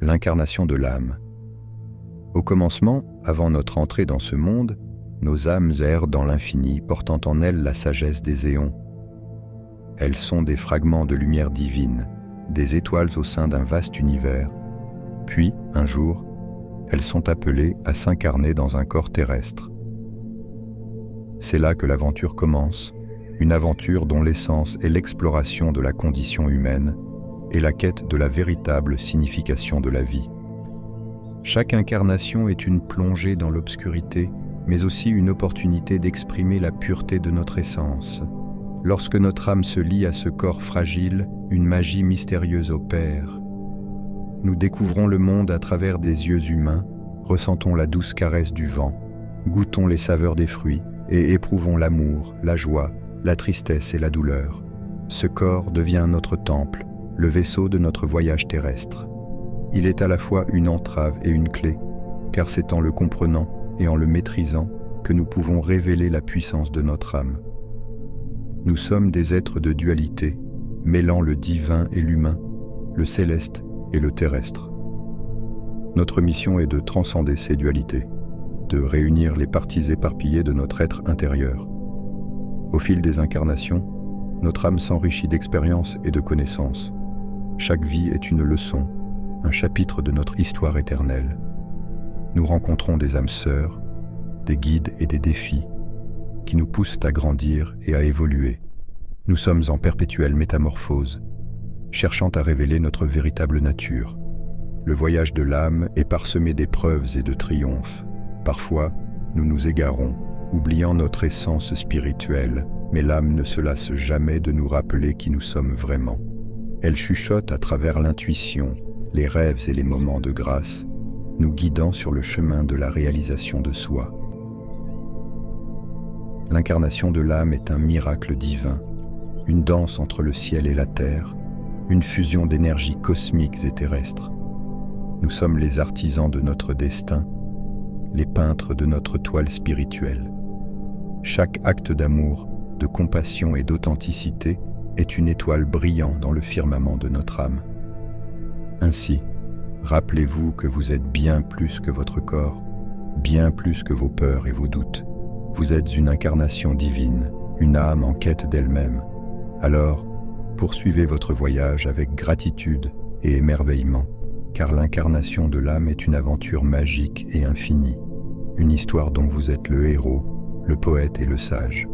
L'incarnation de l'âme. Au commencement, avant notre entrée dans ce monde, nos âmes errent dans l'infini, portant en elles la sagesse des éons. Elles sont des fragments de lumière divine, des étoiles au sein d'un vaste univers. Puis, un jour, elles sont appelées à s'incarner dans un corps terrestre. C'est là que l'aventure commence, une aventure dont l'essence est l'exploration de la condition humaine et la quête de la véritable signification de la vie. Chaque incarnation est une plongée dans l'obscurité, mais aussi une opportunité d'exprimer la pureté de notre essence. Lorsque notre âme se lie à ce corps fragile, une magie mystérieuse opère. Nous découvrons le monde à travers des yeux humains, ressentons la douce caresse du vent, goûtons les saveurs des fruits et éprouvons l'amour, la joie, la tristesse et la douleur. Ce corps devient notre temple, le vaisseau de notre voyage terrestre. Il est à la fois une entrave et une clé, car c'est en le comprenant et en le maîtrisant que nous pouvons révéler la puissance de notre âme. Nous sommes des êtres de dualité, mêlant le divin et l'humain, le céleste et le terrestre. Notre mission est de transcender ces dualités, de réunir les parties éparpillées de notre être intérieur. Au fil des incarnations, notre âme s'enrichit d'expériences et de connaissances. Chaque vie est une leçon, un chapitre de notre histoire éternelle. Nous rencontrons des âmes sœurs, des guides et des défis qui nous poussent à grandir et à évoluer. Nous sommes en perpétuelle métamorphose, cherchant à révéler notre véritable nature. Le voyage de l'âme est parsemé d'épreuves et de triomphes. Parfois, nous nous égarons, oubliant notre essence spirituelle, mais l'âme ne se lasse jamais de nous rappeler qui nous sommes vraiment. Elle chuchote à travers l'intuition, les rêves et les moments de grâce, nous guidant sur le chemin de la réalisation de soi. L'incarnation de l'âme est un miracle divin, une danse entre le ciel et la terre, une fusion d'énergies cosmiques et terrestres. Nous sommes les artisans de notre destin, les peintres de notre toile spirituelle. Chaque acte d'amour, de compassion et d'authenticité est une étoile brillant dans le firmament de notre âme. Ainsi, rappelez-vous que vous êtes bien plus que votre corps, bien plus que vos peurs et vos doutes. Vous êtes une incarnation divine, une âme en quête d'elle-même. Alors, poursuivez votre voyage avec gratitude et émerveillement, car l'incarnation de l'âme est une aventure magique et infinie, une histoire dont vous êtes le héros, le poète et le sage.